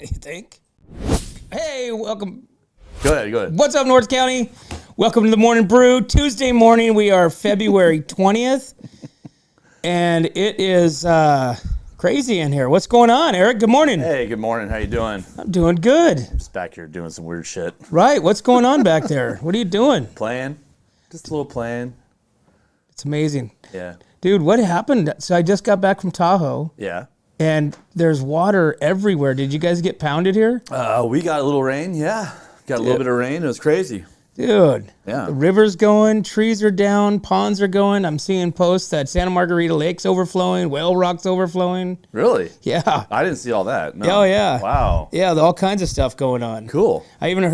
You think? Hey, welcome. Go ahead. What's up, North County? Welcome to the Morning Brew. Tuesday morning, we are February 20th, and it is crazy in here. What's going on, Eric? Good morning. Hey, good morning. How you doing? I'm doing good. I'm just back here doing some weird shit. Right. What's going on back there? What are you doing? Playing. Just a little playing. It's amazing. Yeah. Dude, what happened? So I just got back from Tahoe. Yeah. And there's water everywhere. Did you guys get pounded here? We got a little rain. Yeah. Got a little bit of rain. It was crazy. Dude, Yeah. The river's going, trees are down, ponds are going. I'm seeing posts that Santa Margarita Lake's overflowing, Whale Rock's overflowing. Really? Yeah. I didn't see all that. No. Oh, yeah. Wow. Yeah, all kinds of stuff going on. Cool. I even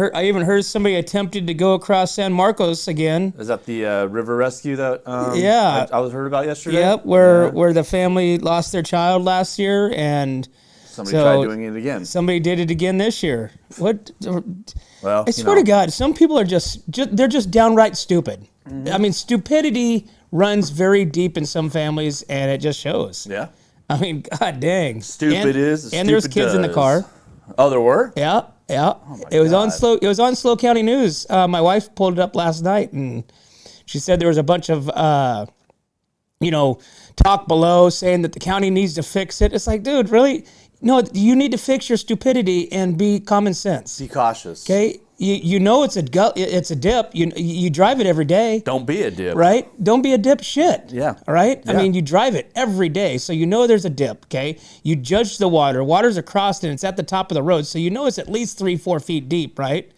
heard somebody attempted to go across San Marcos again. Is that the river rescue that Yeah. I was heard about yesterday? Yep, where the family lost their child last year, and Somebody tried doing it again. somebody did it again this year. What? Well, I swear to God, some people are they're just downright stupid. Mm-hmm. I mean, stupidity runs very deep in some families, and it just shows. Yeah. I mean, God dang. Stupid is. And there's kids in the car. Oh, there were? Yeah. It was on Slow. It was on Slow County News. My wife pulled it up last night, and she said there was a bunch of, talk below saying that the county needs to fix it. It's like, dude, really? No, you need to fix your stupidity and be common sense. Be cautious. Okay, you know it's a dip. You drive it every day. Don't be a dip. Right? Don't be a dipshit. Yeah. All right? Yeah. I mean, you drive it every day, so you know there's a dip, okay? You judge the water. Water's across and it's at the top of the road, so you know it's at least 3-4 feet deep, right?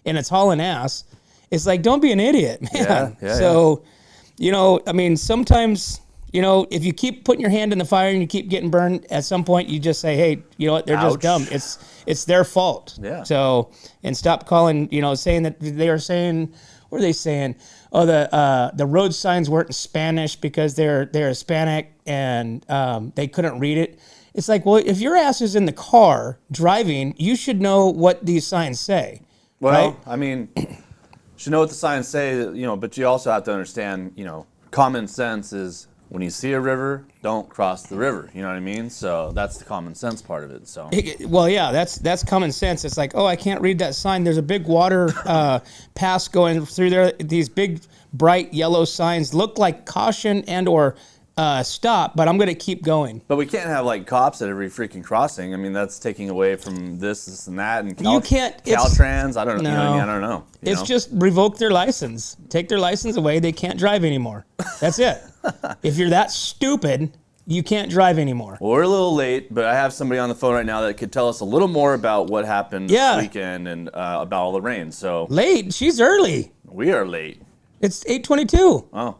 And it's hauling ass. It's like, don't be an idiot, man. Yeah. So, I mean, sometimes, if you keep putting your hand in the fire and you keep getting burned, at some point you just say, hey, you know what? They're just dumb. It's their fault. Yeah. So, and stop calling, saying that they are saying, what are they saying? Oh, the road signs weren't in Spanish because they're Hispanic and they couldn't read it. It's like, well, if your ass is in the car driving, you should know what these signs say. Well, right? I mean, you should know what the signs say, but you also have to understand, common sense is when you see a river, don't cross the river. You know what I mean? So that's the common sense part of it. So. Well, yeah, that's common sense. It's like, oh, I can't read that sign. There's a big water pass going through there. These big, bright yellow signs look like caution and or stop, but I'm going to keep going. But we can't have cops at every freaking crossing. I mean, that's taking away from this and that, and you can't. Caltrans. I don't know. No, I don't know. It's just revoke their license, take their license away. They can't drive anymore. That's it. If you're that stupid, you can't drive anymore. Well, we're a little late, but I have somebody on the phone right now that could tell us a little more about what happened this weekend and about all the rain. So late? She's early. We are late. It's 8:22. Oh.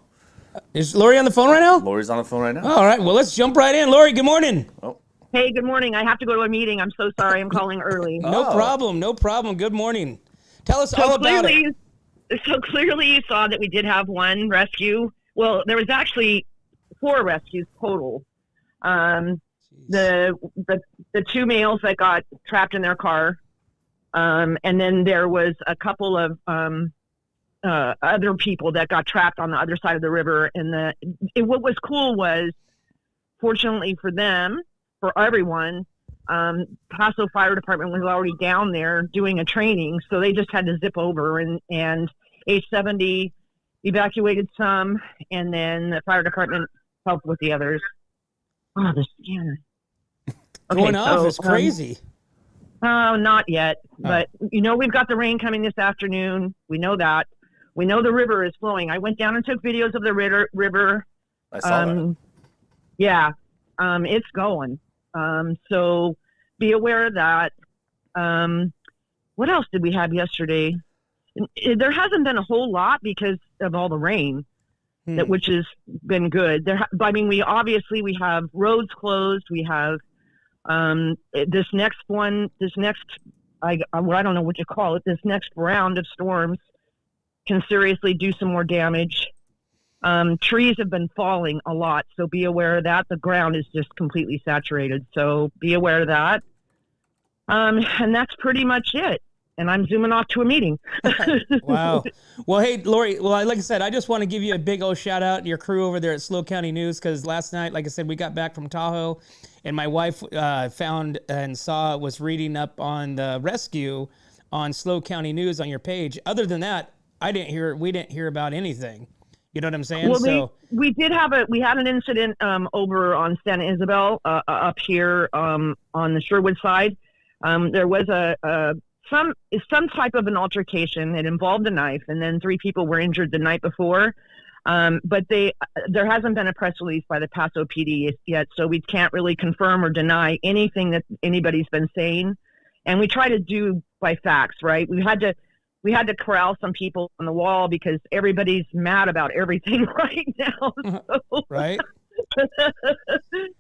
Is Lori on the phone right now? Lori's on the phone right now. All right. Well, let's jump right in. Lori, good morning. Oh. Hey, good morning. I have to go to a meeting. I'm so sorry. I'm calling early. No problem. Good morning. Tell us all about it. So clearly you saw that we did have one rescue. Well, there was actually 4 rescues total. The two males that got trapped in their car. And then there was a couple of other people that got trapped on the other side of the river. And what was cool was, fortunately for them, for everyone, Paso Fire Department was already down there doing a training, so they just had to zip over and H70 evacuated some, and then the fire department helped with the others. Oh, the scanner. Going off is crazy. Oh, not yet. But, we've got the rain coming this afternoon. We know that. We know the river is flowing. I went down and took videos of the river. I saw that. Yeah, it's going. So be aware of that. What else did we have yesterday? There hasn't been a whole lot because of all the rain, which has been good. We have roads closed. We have this next, I don't know what you call it, this next round of storms can seriously do some more damage. Trees have been falling a lot, so be aware of that. The ground is just completely saturated, so be aware of that. And that's pretty much it. and I'm zooming off to a meeting. Wow. Well, hey, Lori, well, like I said, I just want to give you a big old shout out to your crew over there at SLO County News, because last night, like I said, we got back from Tahoe, and my wife found and was reading up on the rescue on SLO County News on your page. Other than that, we didn't hear about anything. You know what I'm saying? Well, we had an incident over on Santa Isabel up here on the Sherwood side. There was some type of an altercation. It involved a knife, and then 3 people were injured the night before. But there hasn't been a press release by the Paso PD yet, so we can't really confirm or deny anything that anybody's been saying. And we try to do by facts, right? We had to corral some people on the wall because everybody's mad about everything right now. So. Right.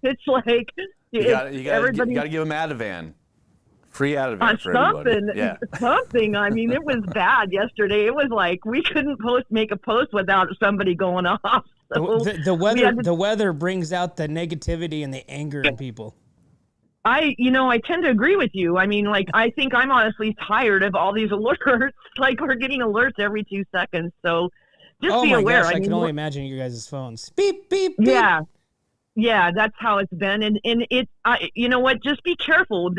It's like you got to give them Ativan. Free Ativan for everybody. Yeah. Something. I mean, it was bad yesterday. It was like we couldn't make a post without somebody going off. So the weather brings out the negativity and the anger in people. I tend to agree with you. I mean, like, I think I'm honestly tired of all these alerts. Like, we're getting alerts every 2 seconds. So just be aware. Gosh, I can only imagine your guys' phones. Beep, beep, beep. Yeah. Yeah, that's how it's been. And you know what? Just be careful.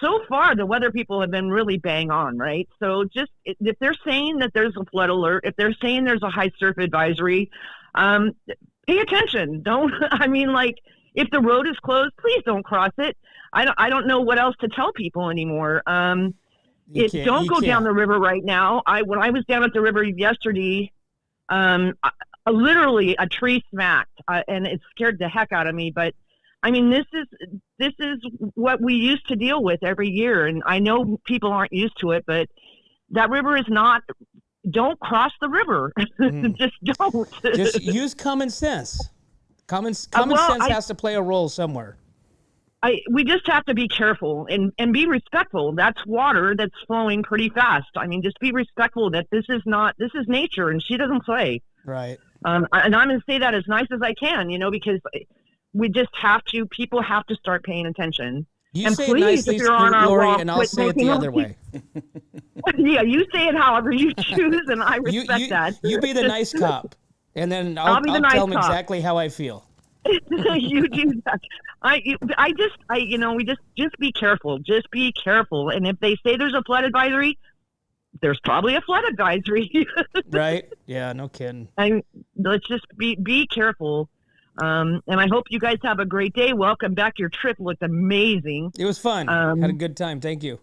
So far, the weather people have been really bang on, right? So just, if they're saying that there's a flood alert, if they're saying there's a high surf advisory, pay attention. If the road is closed, please don't cross it. I don't know what else to tell people anymore. Don't go down the river right now. When I was down at the river yesterday, literally a tree smacked, and it scared the heck out of me. But I mean, this is what we used to deal with every year, and I know people aren't used to it, but that river is not. Don't cross the river. Just don't. Just use common sense. Common sense has to play a role somewhere. We just have to be careful and be respectful. That's water that's flowing pretty fast. I mean, just be respectful that this is nature, and she doesn't play. Right. And I'm going to say that as nice as I can, because we just people have to start paying attention. You and say please, it nicely, if you're on our Lori, walk, and I'll say it the other way. Yeah, you say it however you choose, and I respect that. You be the nice cop. And then I'll tell them exactly how I feel. You do that. We just be careful. Just be careful. And if they say there's a flood advisory, there's probably a flood advisory. Right? Yeah, no kidding. Let's just be careful. And I hope you guys have a great day. Welcome back. Your trip looked amazing. It was fun. Had a good time. Thank you.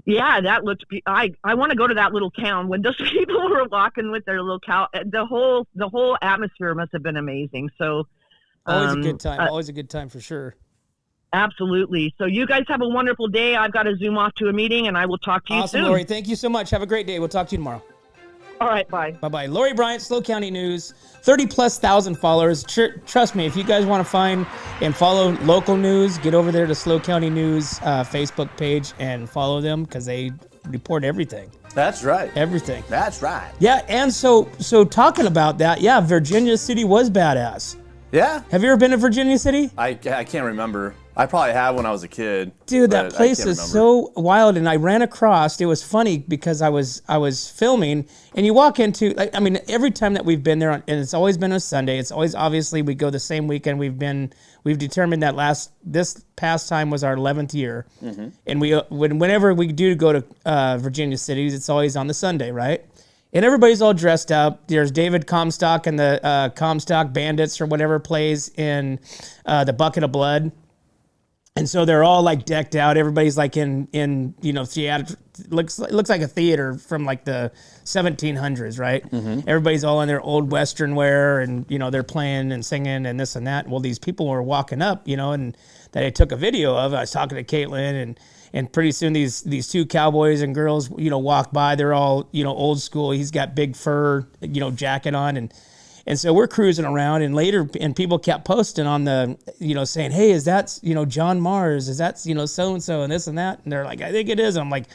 Yeah, that looked. I want to go to that little town when those people were walking with their little cow. The whole atmosphere must have been amazing. So always a good time. Always a good time for sure. Absolutely. So you guys have a wonderful day. I've got to zoom off to a meeting, and I will talk to you soon. Awesome, Lori. Thank you so much. Have a great day. We'll talk to you tomorrow. All right, bye. Bye-bye. Lori Bryant, SLO County News, 30,000+ followers. Trust me, if you guys want to find and follow local news, get over there to SLO County News Facebook page and follow them, because they report everything. That's right. Everything. That's right. Yeah, and so talking about that, yeah, Virginia City was badass. Yeah. Have you ever been to Virginia City? I can't remember. I probably have when I was a kid. Dude, that place is so wild. And I ran across, it was funny because I was filming, and you walk into, I mean, every time that we've been there, and it's always been a Sunday, it's always, obviously we go the same weekend. We've determined that this past time was our 11th year. Mm-hmm. And whenever we do go to Virginia City, it's always on the Sunday, right? And everybody's all dressed up. There's David Comstock and the Comstock Bandits or whatever plays in the Bucket of Blood. And so they're all like decked out. Everybody's like in theater. Looks like a theater from like the 1700s, right? Mm-hmm. Everybody's all in their old Western wear, and they're playing and singing and this and that. Well, these people were walking up, and that I took a video of. I was talking to Caitlin, and pretty soon these two cowboys and girls, walk by. They're all old school. He's got big fur, jacket on, and so we're cruising around, and people kept posting on the, saying, hey, is that, John Mars? Is that, so-and-so and this and that? And they're like, I think it is. I'm like,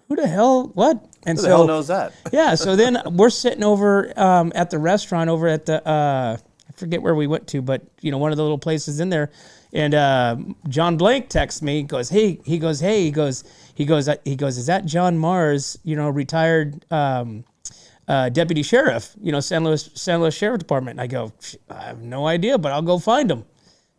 who the hell, what? And who the hell knows that? Yeah, so then we're sitting over at the restaurant over at the, I forget where we went to, but, one of the little places in there, And John Blank texts me, goes, hey, is that John Mars, retired deputy sheriff, San Luis Sheriff Department? And I go, I have no idea, but I'll go find him.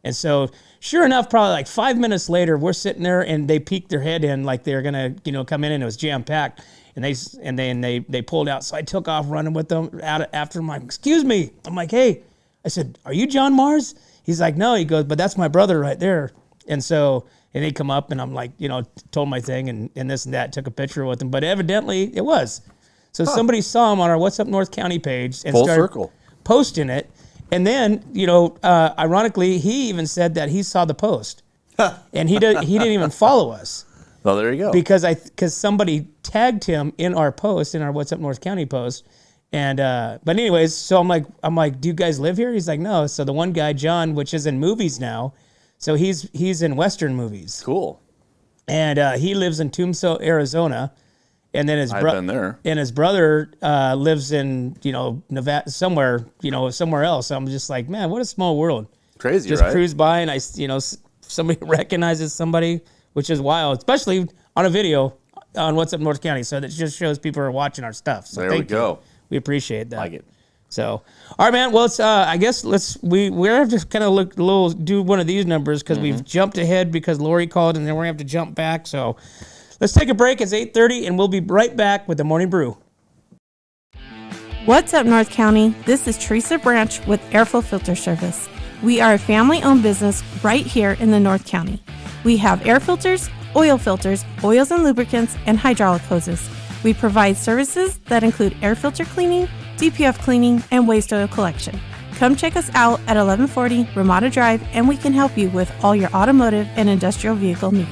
And so sure enough, probably like 5 minutes later, we're sitting there and they peeked their head in like they're going to, come in, and it was jam packed. And they pulled out. So I took off running with them after them. I'm like, excuse me. I'm like, hey, I said, are you John Mars? He's like, no. He goes, but that's my brother right there. And so, and they come up and I'm like, told my thing and this and that, took a picture with him. But evidently it was. So somebody saw him on our What's Up North County page and started posting it. And then, ironically, he even said that he saw the post. And he didn't even follow us. Well, there you go. Because somebody tagged him in our post, in our What's Up North County post. And but anyways, so I'm like, do you guys live here? He's like, no. So the one guy, John, which is in movies now, so he's in Western movies. Cool. And he lives in Tombstone, Arizona. And then I've been there. And his brother lives in, Nevada, somewhere else. I'm just like, man, what a small world. Crazy, just right? cruise by and somebody recognizes somebody, which is wild, especially on a video on What's Up North County. So that just shows people are watching our stuff. So there we go. We appreciate that. Like it. So, all right, man. Well, it's, I guess we're have to kind of do one of these numbers because we've jumped ahead because Lori called, and then we're going to have to jump back. So let's take a break. It's 8:30, and we'll be right back with the Morning Brew. What's up, North County? This is Teresa Branch with Airflow Filter Service. We are a family-owned business right here in the North County. We have air filters, oils and lubricants, and hydraulic hoses. We provide services that include air filter cleaning, DPF cleaning, and waste oil collection. Come check us out at 1140 Ramada Drive, and we can help you with all your automotive and industrial vehicle needs.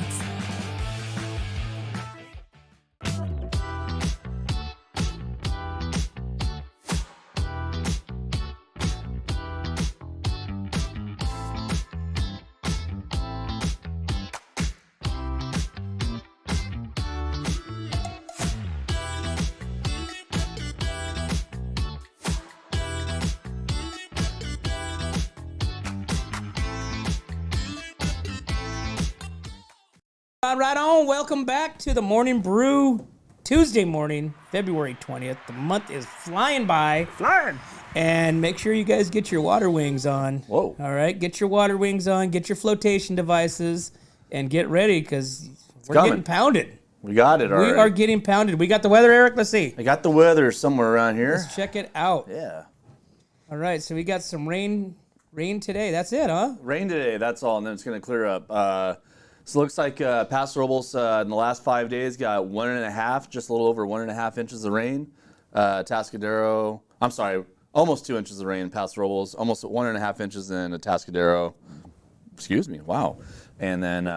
Right on. Welcome back to the Morning Brew. Tuesday morning, February 20th. The month is flying by. Flying. And make sure you guys get your water wings on. Whoa. All right. Get your water wings on. Get your flotation devices. And get ready because we're getting pounded. We got it already. We are getting pounded. We got the weather, Eric. Let's see. I got the weather somewhere around here. Let's check it out. Yeah. All right. So we got some rain today. That's it, huh? Rain today. That's all. And then it's going to clear up. So it looks like Paso Robles in the last 5 days got 1.5, just a little over 1.5 inches of rain. Atascadero, I'm sorry, almost 2 inches of rain in Paso Robles, almost 1.5 inches in Atascadero. Excuse me, wow. And then,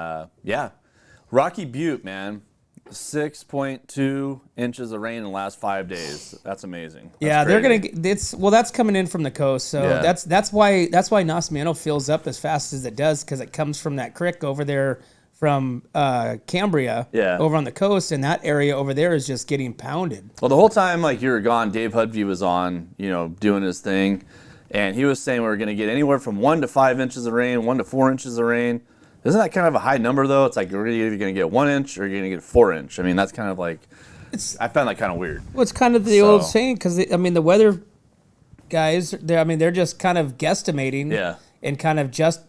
Rocky Butte, man, 6.2 inches of rain in the last 5 days. That's amazing. That's they're crazy. gonna. That's coming in from the coast, so that's why Nacimiento fills up as fast as it does because it comes from that creek over there from Cambria, over on the coast, and that area over there is just getting pounded. Well, the whole time like you were gone, Dave Hudvey was on, doing his thing, and he was saying we were going to get anywhere from 1 to 5 inches of rain, 1 to 4 inches of rain. Isn't that kind of a high number though? It's like you're either going to get 1 inch or you're going to get 4 inch. I mean, that's kind of like I found that kind of weird. Well, it's kind of the old saying because the weather guys, they're just kind of guesstimating, and kind of just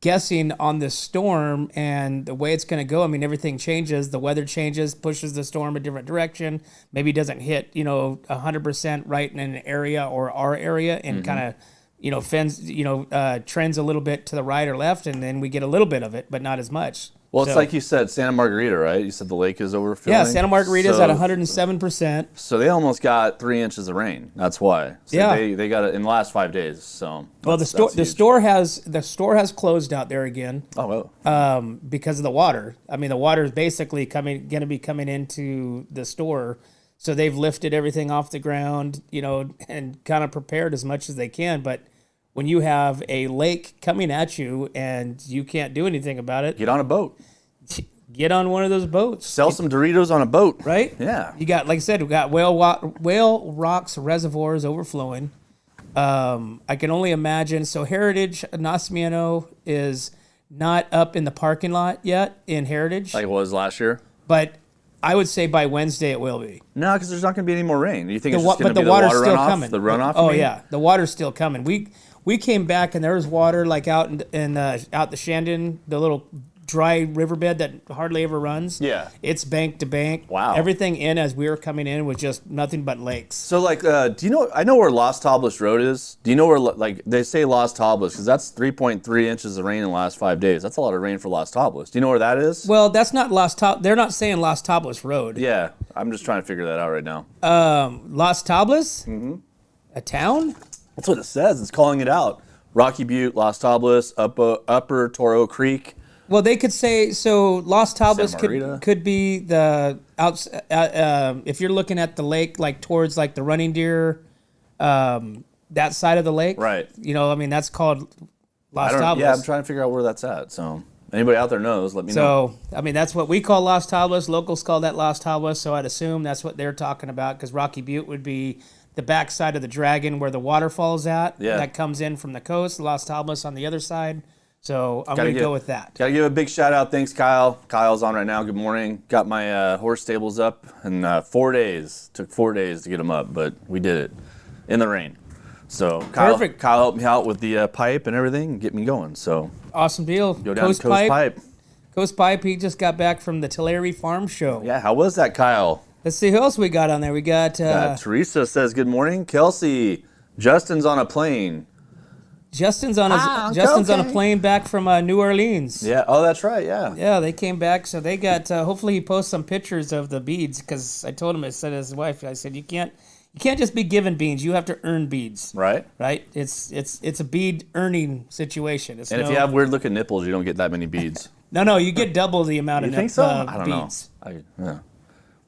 guessing on the storm and the way it's going to go. I mean, everything changes. The weather changes, pushes the storm a different direction. Maybe doesn't hit 100% right in an area or our area, and kind of trends a little bit to the right or left, and then we get a little bit of it, but not as much. Well, it's like you said, Santa Margarita, right? You said the lake is overfilling. Yeah, Santa Margarita's at 107%. So they almost got 3 inches of rain. That's why. So they got it in the last 5 days. So well, the store has closed out there again. Oh well. Because of the water. I mean, the water is basically going to be coming into the store. So they've lifted everything off the ground, and kind of prepared as much as they can, but when you have a lake coming at you and you can't do anything about it, get on a boat. Get on one of those boats. Sell some Doritos on a boat. Right? Yeah. You got, like I said, we got Whale Rocks reservoirs overflowing. I can only imagine. So Heritage Nacimiento is not up in the parking lot yet in Heritage, Like it was last year? but I would say by Wednesday it will be. No, because there's not going to be any more rain. You think it's just going But to be the water's water still runoff? coming. The runoff? Oh you mean? yeah, the water's still coming. We came back and there was water like out out the Shandon, the little dry riverbed that hardly ever runs. Yeah. It's bank to bank. Wow. Everything in as we were coming in was just nothing but lakes. So, like, do you know? I know where Las Tablas Road is. Do you know where, like, they say Las Tablas because that's 3.3 inches of rain in the last 5 days. That's a lot of rain for Las Tablas. Do you know where that is? Well, that's not They're not saying Las Tablas Road. Yeah, I'm just trying to figure that out right now. Las Tablas? Mm-hmm. A town? That's what it says. It's calling it out. Rocky Butte, Las Tablas, Upper Toro Creek. Well, they could say so. Las Tablas Santa Marita. could be the outs. If you're looking at the lake, like towards like the Running Deer, that side of the lake, Right. You know, I mean, that's called Las Tablas. Yeah, I'm trying to figure out where that's at. So anybody out there knows, let me know. So, I mean, that's what we call Las Tablas. Locals call that Las Tablas. So I'd assume that's what they're talking about because Rocky Butte would be the backside of the Dragon where the waterfall's at. Yeah. That comes in from the coast. Las Tablas on the other side. So I'm going to go with that. Gotta give a big shout out. Thanks, Kyle. Kyle's on right now. Good morning. Got my horse stables up in 4 days. Took 4 days to get them up, but we did it in the rain. So Perfect. Kyle helped me out with the pipe and everything and get me going. So Awesome deal. go down to Coast Pipe. Coast Pipe, he just got back from the Tulare Farm Show. Yeah, how was that, Kyle? Let's see who else we got on there. We got Teresa says good morning. Kelsey, Justin's on a plane. Justin's on a plane back from New Orleans. Yeah. Oh, that's right. Yeah. Yeah, they came back, so they got. Hopefully, he posts some pictures of the beads because I told him. I said to his wife, I said you can't just be given beads. You have to earn beads. Right. Right. It's a bead earning situation. It's And if you have weird looking nipples, you don't get that many beads. No, you get double the amount You of think so? beads. I don't know. Yeah.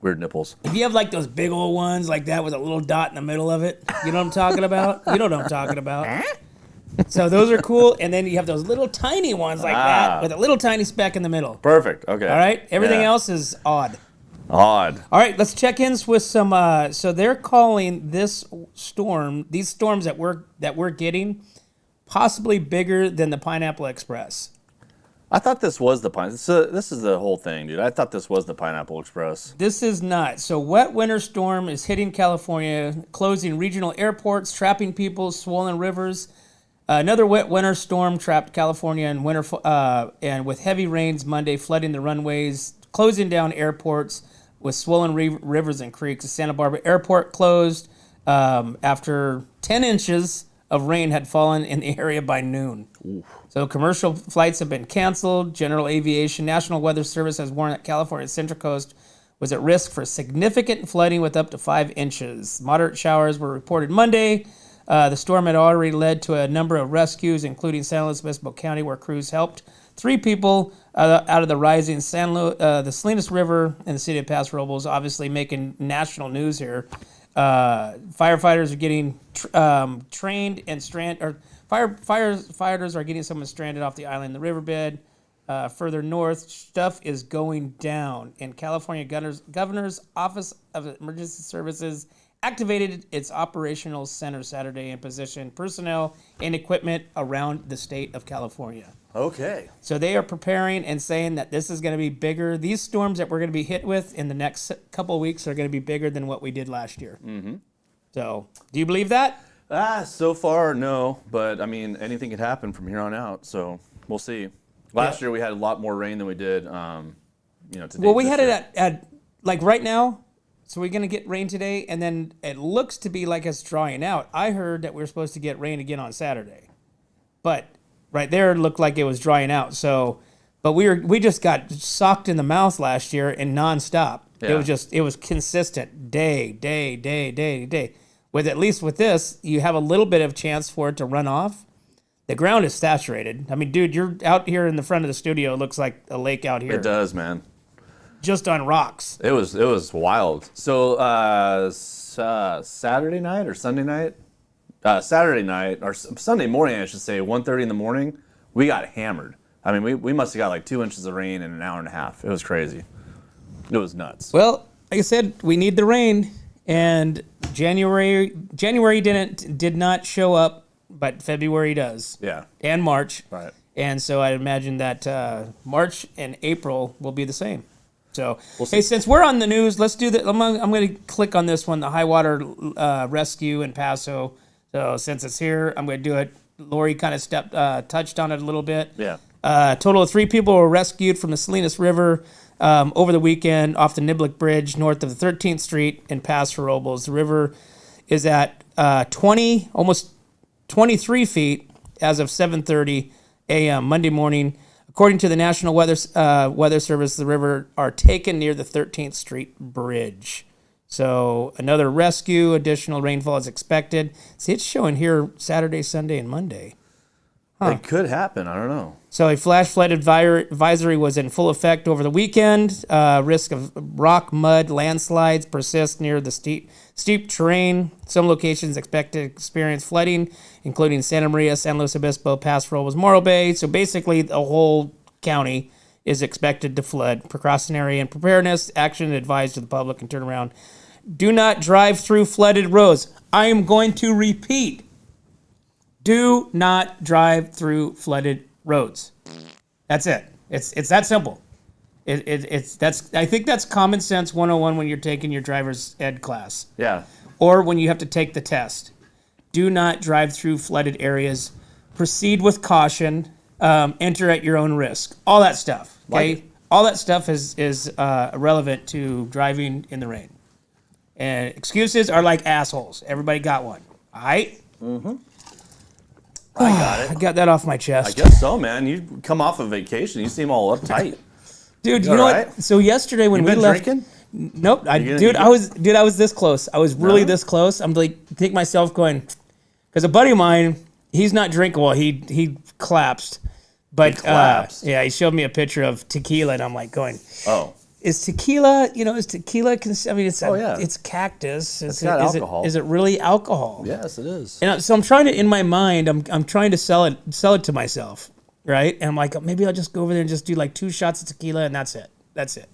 Weird nipples. If you have like those big old ones like that with a little dot in the middle of it, you know what I'm talking about? You know what I'm talking about. So those are cool. And then you have those little tiny ones like that with a little tiny speck in the middle. Perfect. Okay. All right. Everything Yeah. else is odd. Odd. All right. Let's check in with some. So they're calling these storms that we're getting possibly bigger than the Pineapple Express. I thought this was the Pineapple. So this is the whole thing, dude. I thought this was the Pineapple Express. This is not. So wet winter storm is hitting California, closing regional airports, trapping people, swollen rivers. Another wet winter storm trapped California in winter, and with heavy rains Monday, flooding the runways, closing down airports with swollen rivers and creeks. The Santa Barbara airport closed after 10 inches of rain had fallen in the area by noon. Oof. So commercial flights have been canceled. General Aviation National Weather Service has warned that California's Central Coast was at risk for significant flooding with up to 5 inches. Moderate showers were reported Monday. The storm had already led to a number of rescues, including San Luis Obispo County, where crews helped 3 people out of the rising the Salinas River in the city of Paso Robles, obviously making national news here. Firefighters are getting trained and firefighters are getting someone stranded off the island in the riverbed. Further north, stuff is going down. And California Governor's Office of Emergency Services activated its operational center Saturday and positioned personnel and equipment around the state of California. Okay. So they are preparing and saying that this is going to be bigger. These storms that we're going to be hit with in the next couple of weeks are going to be bigger than what we did last year. Mm-hmm. So do you believe that? So far, no. But, I mean, anything could happen from here on out. So we'll see. Last year we had a lot more rain than we did, today. Well, we had it at like right now. So we're going to get rain today, and then it looks to be like it's drying out. I heard that we were supposed to get rain again on Saturday. But right there it looked like it was drying out. So, but we just got socked in the mouth last year and nonstop. Yeah. It was consistent day. With at least with this, you have a little bit of chance for it to run off. The ground is saturated. I mean, dude, you're out here in the front of the studio. It looks like a lake out here. It does, man. Just on rocks. It was wild. So Saturday night or Sunday night? Saturday night, or Sunday morning, I should say, 1:30 in the morning, we got hammered. I mean, we must have got like 2 inches of rain in an hour and a half. It was crazy. It was nuts. Well, like I said, we need the rain, and January did not show up, but February does. Yeah. And March. Right. And so I imagine that March and April will be the same. So, We'll see. hey, since we're on the news, let's do that. I'm going to click on this one, the high water rescue in Paso. So since it's here, I'm going to do it. Lori kind of touched on it a little bit. Yeah. Total of 3 people were rescued from the Salinas River over the weekend off the Niblick Bridge north of the 13th Street in Paso Robles. The river is at 20, almost 23 feet as of 7:30 a.m. Monday morning. According to the National Weather Service, the river are taken near the 13th Street Bridge. So another rescue, additional rainfall is expected. See, it's showing here Saturday, Sunday, and Monday. It could happen. I don't know. So a flash flood advisory was in full effect over the weekend. Risk of rock, mud, landslides persist near the steep terrain. Some locations expect to experience flooding, including Santa Maria, San Luis Obispo, Paso Robles, Morro Bay. So basically, the whole county is expected to flood. Precautionary and preparedness action advised to the public and turn around. Do not drive through flooded roads. I am going to repeat. Do not drive through flooded roads. That's it. It's that simple. I think that's common sense 101 when you're taking your driver's ed class. Yeah. Or when you have to take the test. Do not drive through flooded areas. Proceed with caution. Enter at your own risk. All that stuff. Okay. Like all that stuff is relevant to driving in the rain. And excuses are like assholes. Everybody got one. All right. I got it. I got that off my chest. I guess so, man. You come off of vacation. You seem all uptight. Dude, You you know alright? what? So yesterday when You we been left, drinking? nope. I You was this close. I was really No? this close. I'm like, think myself going, because a buddy of mine, he's not drinking well. He collapsed, but collapsed? yeah, he showed me a picture of tequila, and I'm like going, Oh. is tequila? I mean, it's yeah. it's cactus. It's got alcohol. Is it really alcohol? Yes, it is. And so I'm trying to, in my mind, I'm trying to sell it to myself, right? And I'm like, maybe I'll just go over there and just do like 2 shots of tequila, and that's it. That's it.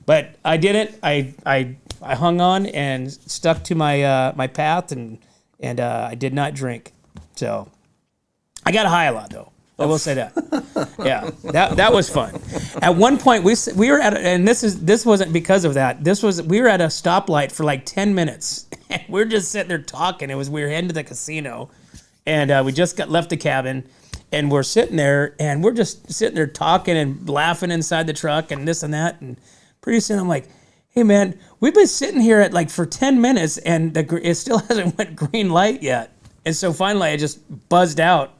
But I didn't. I hung on and stuck to my my path, and I did not drink. So I got high a lot though. I will say that. Yeah, that was fun. At one point, we were at, and this wasn't because of that. We were at a stoplight for like 10 minutes. And we're just sitting there talking. We were heading to the casino, and we just left the cabin, and we're sitting there, and we're just sitting there talking and laughing inside the truck and this and that. And pretty soon, I'm like, "Hey, man, we've been sitting here at like for 10 minutes, and it still hasn't went green light yet." And so finally, I just buzzed out.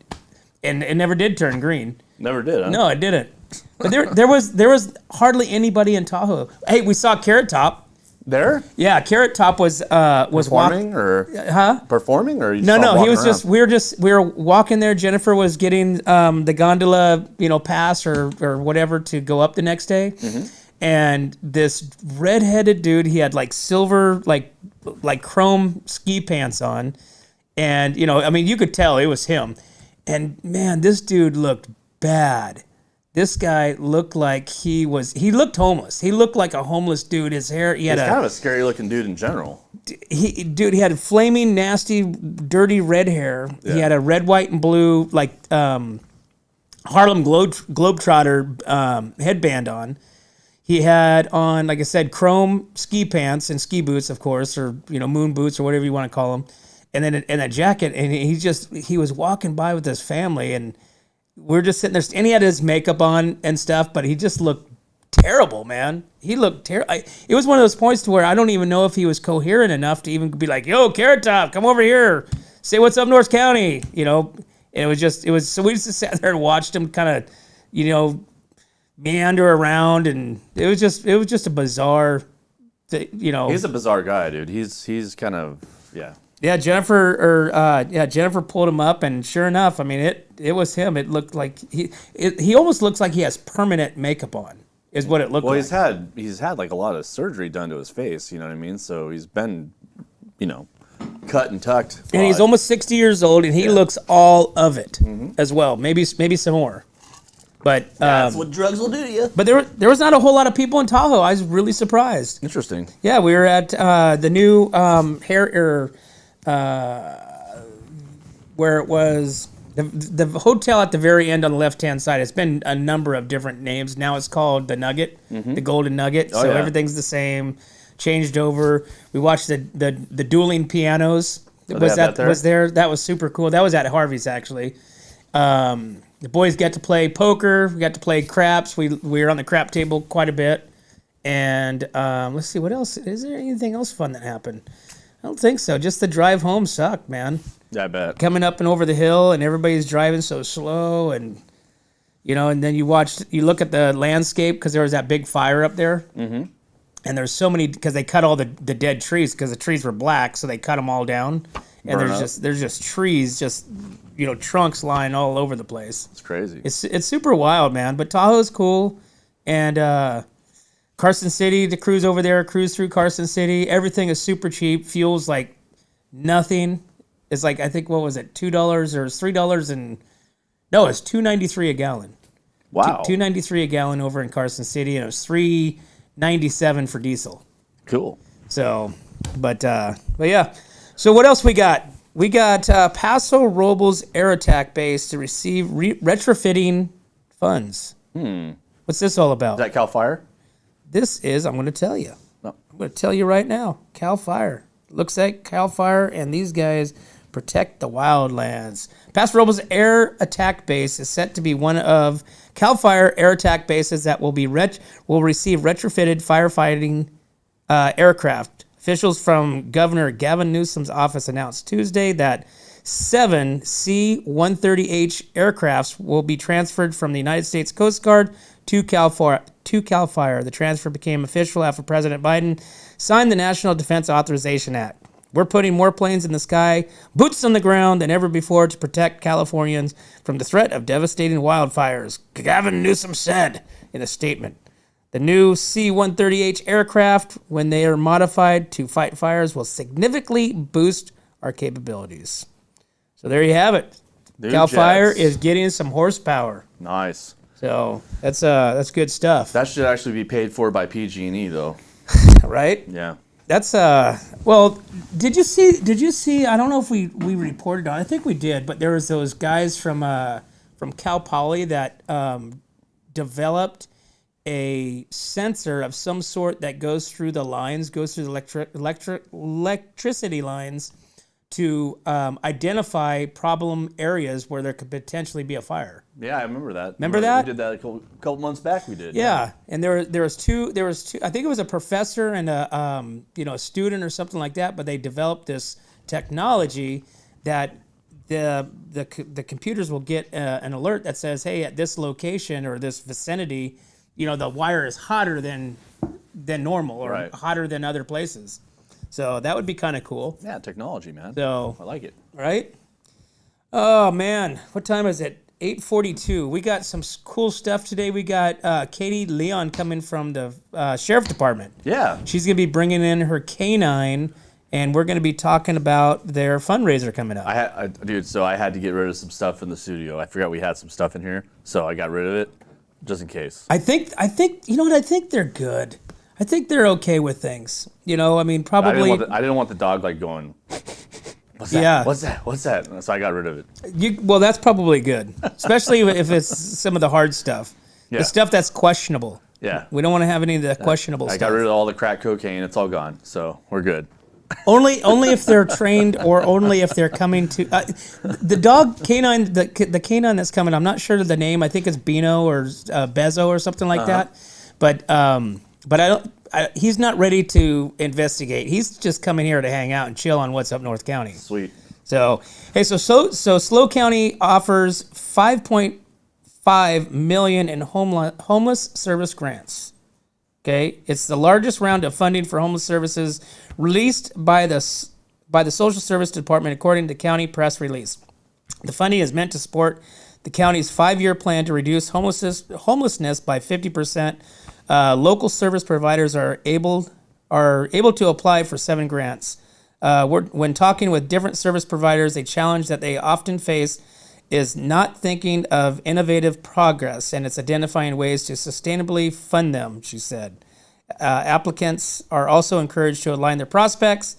And it never did turn green. Never did, huh? No, it didn't. But there was hardly anybody in Tahoe. Hey, we saw Carrot Top. There? Yeah, Carrot Top was Performing or performing or you No, saw him he walking was around? we were walking there. Jennifer was getting the gondola, pass or whatever to go up the next day. Mm-hmm. And this redheaded dude, he had like silver like chrome ski pants on. And you could tell it was him. And man, this dude looked bad. This guy looked like he looked homeless. He looked like a homeless dude. His hair, He's kind of a scary looking dude in general. He had flaming, nasty, dirty red hair. Yeah. He had a red, white, and blue, like Harlem Globetrotter headband on. He had on, like I said, chrome ski pants and ski boots, of course, or moon boots or whatever you want to call them. And then a jacket, and he was walking by with his family, and we're just sitting there, and he had his makeup on and stuff, but he just looked terrible, man. He looked terrible. It was one of those points to where I don't even know if he was coherent enough to even be like, "Yo, Carrot Top, come over here, say what's up, North County," And so we just sat there and watched him kind of, meander around, and it was just a bizarre, He's a bizarre guy, dude. He's kind of, yeah. Yeah, Jennifer pulled him up, and sure enough, I mean, it was him. It looked like he almost looks like he has permanent makeup on, is what it looked like. Well, he's had like a lot of surgery done to his face, you know what I mean? So he's been, cut and tucked. And he's almost 60 years old, and he looks all of it as well. Maybe some more. But That's what drugs will do to you. but there was not a whole lot of people in Tahoe. I was really surprised. Interesting. Yeah, we were at the new where it was the hotel at the very end on the left-hand side. It's been a number of different names. Now it's called the Nugget, the Golden Nugget. So yeah. everything's the same. Changed over. We watched the dueling pianos. Oh, they have that there? Was there? That was super cool. That was at Harvey's actually. The boys got to play poker. We got to play craps. We were on the crap table quite a bit. And let's see, what else? Is there anything else fun that happened? I don't think so. Just the drive home sucked, man. Yeah, I bet. Coming up and over the hill, and everybody's driving so slow, and and then you look at the landscape because there was that big fire up there. Mm-hmm. And there's so many because they cut all the dead trees because the trees were black, so they cut them all down. And there's just trees, trunks lying all over the place. It's crazy. It's super wild, man. But Tahoe's cool, and Carson City, to cruise over there, cruise through Carson City. Everything is super cheap. Fuel's like nothing. It's like, I think, what was it, $2 or $3 and no, it's $2.93 a gallon. Wow. $2.93 a gallon over in Carson City, and it was $3.97 for diesel. Cool. So, but yeah. So what else we got? We got Paso Robles Air Attack Base to receive retrofitting funds. What's this all about? Is that Cal Fire? This is, I'm going to tell you. No. I'm going to tell you right now. Cal Fire. Looks like Cal Fire and these guys protect the wildlands. Paso Robles Air Attack Base is set to be one of Cal Fire air attack bases that will receive retrofitted firefighting aircraft. Officials from Governor Gavin Newsom's office announced Tuesday that 7 C-130H aircrafts will be transferred from the United States Coast Guard to Cal Fire. The transfer became official after President Biden signed the National Defense Authorization Act. We're putting more planes in the sky, boots on the ground than ever before to protect Californians from the threat of devastating wildfires, Gavin Newsom said in a statement. The new C-130H aircraft, when they are modified to fight fires, will significantly boost our capabilities. So there you have it. Cal Fire is getting some horsepower. Nice. So that's good stuff. That should actually be paid for by PG&E, though. Right? Yeah. That's well, did you see I don't know if we reported on it. I think we did, but there was those guys from Cal Poly that developed a sensor of some sort that goes through the electricity lines to identify problem areas where there could potentially be a fire. Yeah, I remember that. Remember that? We did that a couple months back. We did. Yeah, and there was two. I think it was a professor and a student or something like that. But they developed this technology that the computers will get an alert that says, "Hey, at this location or this vicinity, the wire is hotter than normal or right. hotter than other places." So that would be kind of cool. Yeah, technology, man. So I like it. Right? Oh man, what time is it? 8:42. We got some cool stuff today. We got Katie Leon coming from the sheriff department. Yeah. She's gonna be bringing in her canine, and we're gonna be talking about their fundraiser coming up. So I had to get rid of some stuff in the studio. I forgot we had some stuff in here, so I got rid of it just in case. I think you know what? I think they're good. I think they're okay with things. I mean, probably. I didn't want the dog going. What's that? Yeah. What's that? So I got rid of it. Well, that's probably good, especially if it's some of the hard stuff, Yeah. the stuff that's questionable. Yeah. We don't want to have any of the questionable I stuff. got rid of all the crack cocaine. It's all gone. So we're good. Only if they're trained, or only if they're coming to the dog canine. The canine that's coming. I'm not sure of the name. I think it's Bino or Bezo or something like that. But I don't. He's not ready to investigate. He's just coming here to hang out and chill on what's up North County. Sweet. So hey, so SLO County offers $5.5 million in homeless service grants. Okay, it's the largest round of funding for homeless services released by the Social Service Department, according to county press release. The funding is meant to support the county's 5-year plan to reduce homelessness by 50%. Local service providers are able to apply for 7 grants. When talking with different service providers, a challenge that they often face is not thinking of innovative progress, and it's identifying ways to sustainably fund them, she said. Applicants are also encouraged to align their projects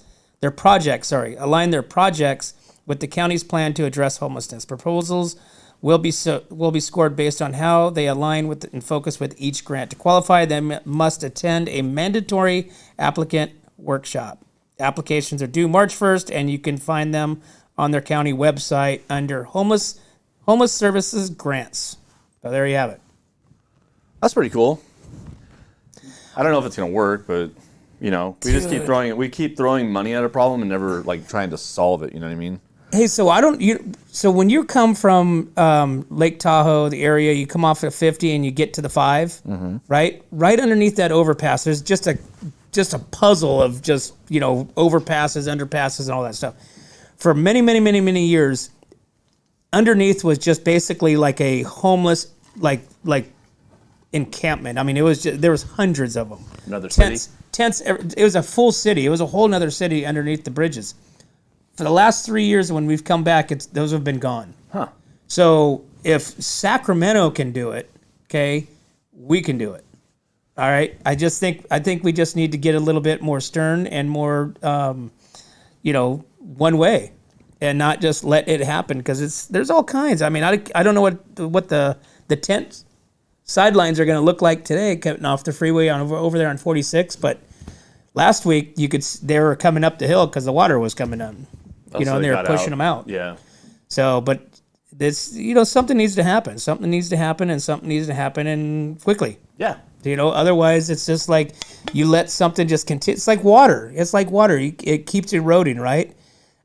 with the county's plan to address homelessness. Proposals will be scored based on how they align with and focus with each grant. To qualify, they must attend a mandatory applicant workshop. Applications are due March 1st, and you can find them on their county website under homeless services grants. So there you have it. That's pretty cool. I don't know if it's gonna work, but we just keep throwing money at a problem and never like trying to solve it. You know what I mean? Hey, so so when you come from Lake Tahoe, the area, you come off at 50 and you get to the 5, right? Right underneath that overpass, there's just a puzzle of just overpasses, underpasses, and all that stuff. For many, many, many, many years, underneath was just basically like a homeless like encampment. I mean, there was hundreds of them. Another tents, city. Tents. It was a full city. It was a whole nother city underneath the bridges. For the last 3 years, when we've come back, those have been gone. Huh. So if Sacramento can do it, okay, we can do it. All right. I think we just need to get a little bit more stern and more, one way, and not just let it happen, because there's all kinds. I mean, I don't know what the tent sidelines are going to look like today, cutting off the freeway over there on 46. But last week they were coming up the hill because the water was coming in, and they were pushing them out. Yeah. So, but this, something needs to happen. Something needs to happen, and quickly. Yeah. Otherwise it's just like you let something just continue. It's like water. It keeps eroding, right?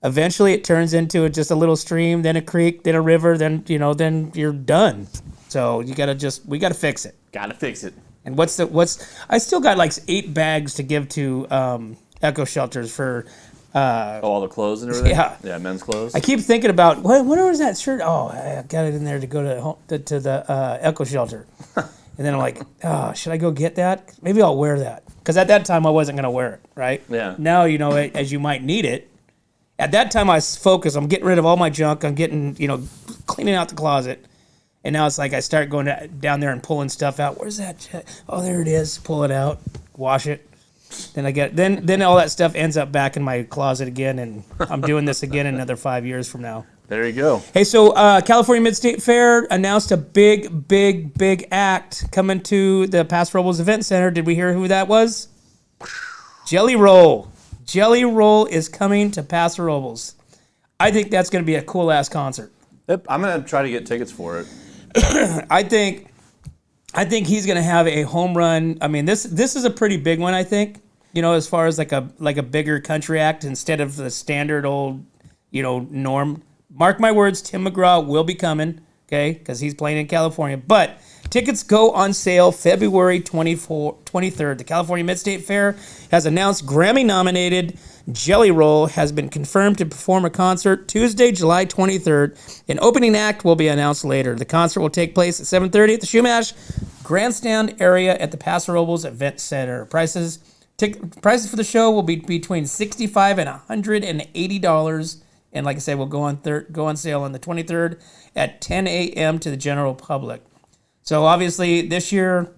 Eventually it turns into just a little stream, then a creek, then a river, then you're done. So we got to fix it. Gotta fix it. And I still got like 8 bags to give to Echo Shelters for all the clothes and everything. Yeah, men's clothes. I keep thinking about when was that shirt? Oh, I got it in there to go to the Echo Shelter. And then I'm like, oh, should I go get that? Maybe I'll wear that. Because at that time, I wasn't going to wear it, right? Yeah. Now, as you might need it. At that time, I was focused. I'm getting rid of all my junk. I'm getting, cleaning out the closet. And now it's like I start going down there and pulling stuff out. Where's that? Oh, there it is. Pull it out. Wash it. Then all that stuff ends up back in my closet again. And I'm doing this again another 5 years from now. There you go. Hey, so California Mid-State Fair announced a big act coming to the Paso Robles Event Center. Did we hear who that was? Jelly Roll. Jelly Roll is coming to Paso Robles. I think that's going to be a cool-ass concert. Yep, I'm going to try to get tickets for it. I think he's going to have a home run. I mean, this is a pretty big one, I think, as far as like a bigger country act instead of the standard old, norm. Mark my words, Tim McGraw will be coming, okay, because he's playing in California. But tickets go on sale February 23rd. The California Mid-State Fair has announced Grammy-nominated Jelly Roll has been confirmed to perform a concert Tuesday, July 23rd. An opening act will be announced later. The concert will take place at 7:30 at the Shumash Grandstand area at the Paso Robles Event Center. Prices for the show will be between $65 and $180. And like I said, we'll go on sale on the 23rd at 10 a.m. to the general public. So obviously this year,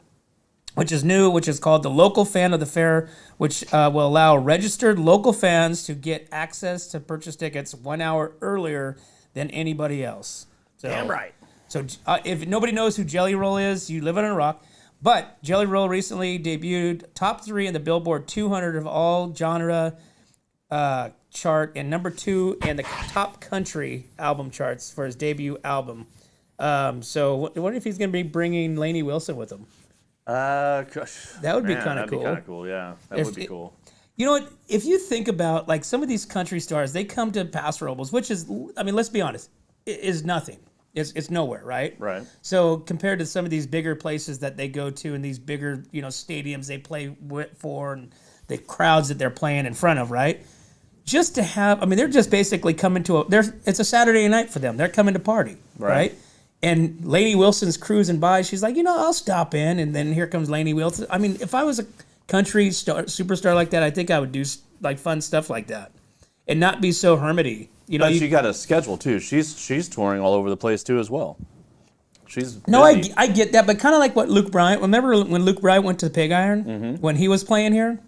which is new, which is called the Local Fan of the Fair, which will allow registered local fans to get access to purchase tickets 1 hour earlier than anybody else. So, damn right. So if nobody knows who Jelly Roll is, you live under a rock. But Jelly Roll recently debuted top 3 in the Billboard 200 of all genre chart and number 2 in the top country album charts for his debut album. So I wonder if he's going to be bringing Lainey Wilson with him. That would be kind of cool. That'd be kind of cool, yeah. That would be cool. You know what? If you think about like some of these country stars, they come to Paso Robles, which is, I mean, let's be honest, is nothing. It's nowhere, right? Right. So compared to some of these bigger places that they go to and these bigger, stadiums they play for and the crowds that they're playing in front of, right? Just to have, I mean, they're just basically coming to it's a Saturday night for them. They're coming to party, right? And Lainey Wilson's cruising by. She's like, I'll stop in. And then here comes Lainey Wilson. I mean, if I was a country superstar like that, I think I would do like fun stuff like that and not be so hermity, You know, But she got a schedule too. She's touring all over the place too as well. She's no, busy. I get that, but kind of like what Luke Bryant. Remember when Luke Bryant went to the Pig Iron when he was playing here?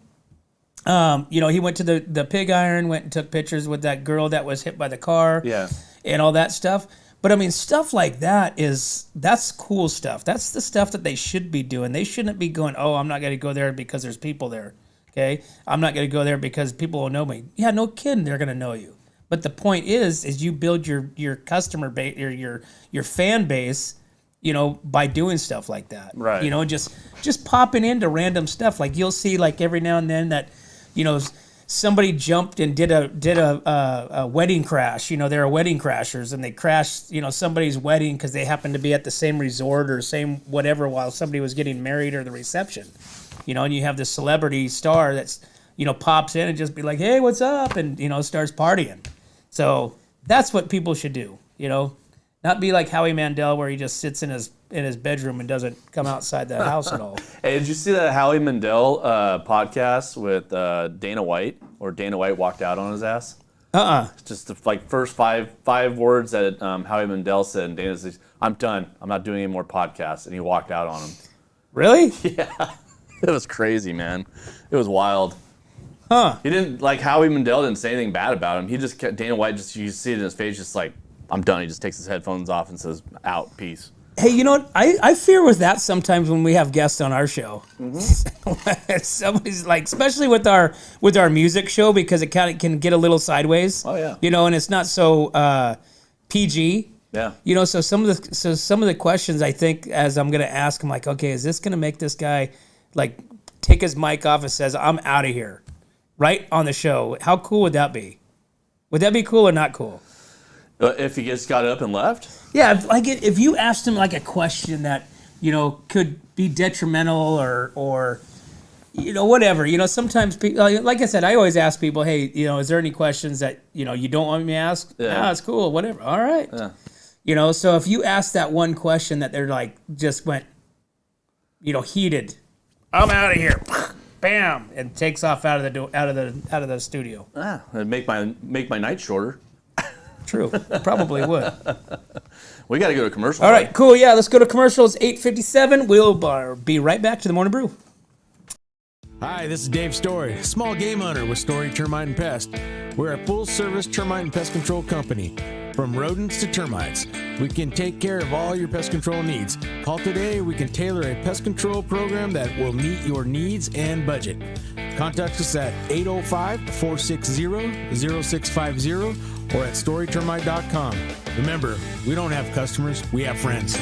You know, he went to the Pig Iron, went and took pictures with that girl that was hit by the car, and all that stuff. But I mean, stuff like that's cool stuff. That's the stuff that they should be doing. They shouldn't be going, oh, I'm not going to go there because there's people there. Okay, I'm not going to go there because people will know me. Yeah, no kidding, they're going to know you. But the point is you build your customer base, your fan base, you know, by doing stuff like that. Right. You know, just popping into random stuff. Like you'll see, like every now and then that, you know, somebody jumped and did a wedding crash. You know, they're wedding crashers, and they crashed, you know, somebody's wedding because they happened to be at the same resort or same whatever while somebody was getting married or the reception. You know, and you have this celebrity star that's, you know, pops in and just be like, hey, what's up? And, you know, starts partying. So that's what people should do, you know, not be like Howie Mandel where he just sits in his bedroom and doesn't come outside the house at all. Hey, did you see that Howie Mandel podcast with Dana White, or Dana White walked out on his ass? Just the first five words that Howie Mandel said, and Dana says, I'm done. I'm not doing any more podcasts. And he walked out on him. Really? Yeah. It was crazy, man. It was wild. Huh. He didn't, like, Howie Mandel didn't say anything bad about him. He just kept, Dana White, just, you see it in his face, just like, I'm done. He just takes his headphones off and says, out, peace. Hey, you know what? I fear with that sometimes when we have guests on our show. Somebody's like, especially with our music show, because it kind of can get a little sideways. Oh, yeah. You know, and it's not so PG. Yeah. You know, so some of the questions I think as I'm gonna ask, I'm like, okay, is this gonna make this guy like take his mic off and says, I'm out of here, right on the show? How cool would that be? Would that be cool or not cool? If he just got up and left? Yeah, if you asked him like a question that, you know, could be detrimental or you know, whatever. You know, sometimes people, like I said, I always ask people, hey, you know, is there any questions that, you know, you don't want me to ask? Yeah, it's cool, whatever. All right. Yeah. You know, so if you ask that one question that they're like just went, you know, heated, I'm out of here. Bam, and takes off out of the studio. It'd make my night shorter. True, probably would. We got to go to commercial. All right, cool. Yeah, let's go to commercials. 8:57. We'll be right back to the Morning Brew. Hi, this is Dave Story, small game hunter with Story Termite and Pest. We're a full-service termite and pest control company. From rodents to termites, we can take care of all your pest control needs. Call today. We can tailor a pest control program that will meet your needs and budget. Contact us at 805-460-0650 or at storytermite.com. Remember, we don't have customers, we have friends.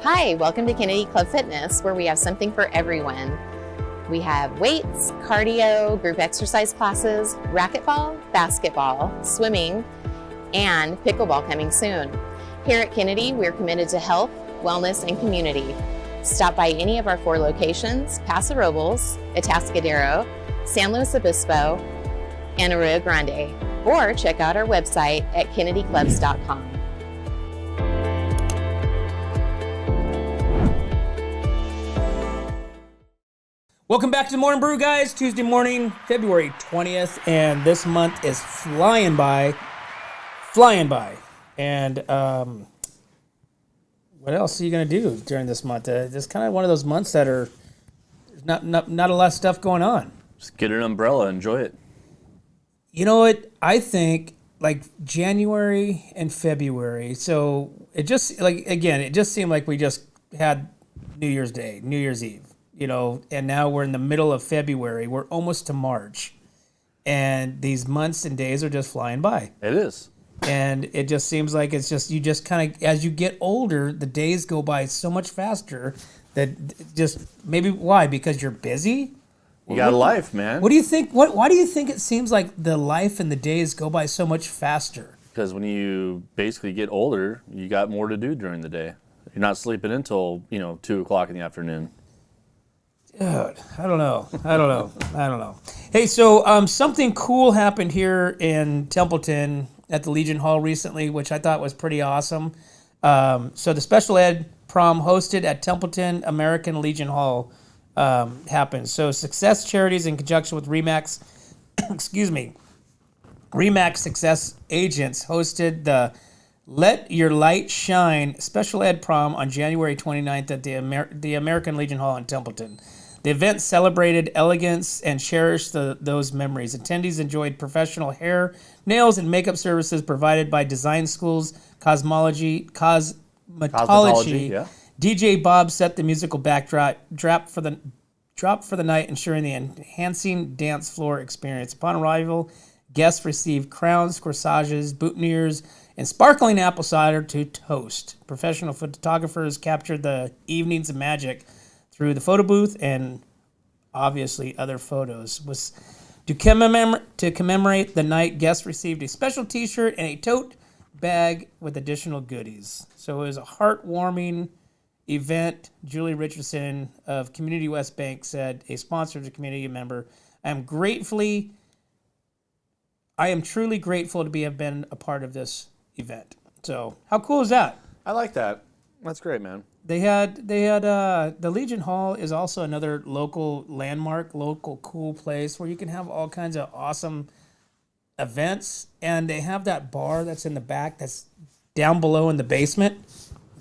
Hi, welcome to Kennedy Club Fitness, where we have something for everyone. We have weights, cardio, group exercise classes, racquetball, basketball, swimming, and pickleball coming soon. Here at Kennedy, we're committed to health, wellness, and community. Stop by any of our 4 locations: Paso Robles, Atascadero, San Luis Obispo, and Arroyo Grande, or check out our website at kennedyclubs.com. Welcome back to the Morning Brew, guys. Tuesday morning, February 20th, and this month is flying by. And what else are you going to do during this month? It's kind of one of those months that are not a lot of stuff going on. Just get an umbrella, enjoy it. You know what? I think like January and February. So it just it just seemed like we just had New Year's Day, New Year's Eve. You know, and now we're in the middle of February. We're almost to March. And these months and days are just flying by. It is. And it just seems like it's just, you just kind of, as you get older, the days go by so much faster that just, maybe why? Because you're busy? You got a life, man. What do you think? Why do you think it seems like the life and the days go by so much faster? Because when you basically get older, you got more to do during the day. You're not sleeping until, 2 o'clock in the afternoon. Dude, I don't know. Hey, so something cool happened here in Templeton at the Legion Hall recently, which I thought was pretty awesome. So the special ed prom hosted at Templeton American Legion Hall happened. So Success Charities in conjunction with Remax, Remax Success Agents hosted the Let Your Light Shine special ed prom on January 29th at the American Legion Hall in Templeton. The event celebrated elegance and cherished those memories. Attendees enjoyed professional hair, nails, and makeup services provided by Design School's Cosmetology. Yeah. DJ Bob set the musical backdrop for the night, ensuring the enhancing dance floor experience. Upon arrival, guests received crowns, corsages, boutonnieres, and sparkling apple cider to toast. Professional photographers captured the evening's magic through the photo booth and obviously other photos. To commemorate the night, guests received a special T-shirt and a tote bag with additional goodies. So it was a heartwarming event. Julie Richardson of Community West Bank said, a sponsor of a community member, I am truly grateful to have been a part of this event. So how cool is that? I like that. That's great, man. They had the Legion Hall is also another local landmark, local cool place where you can have all kinds of awesome events, and they have that bar that's in the back that's down below in the basement.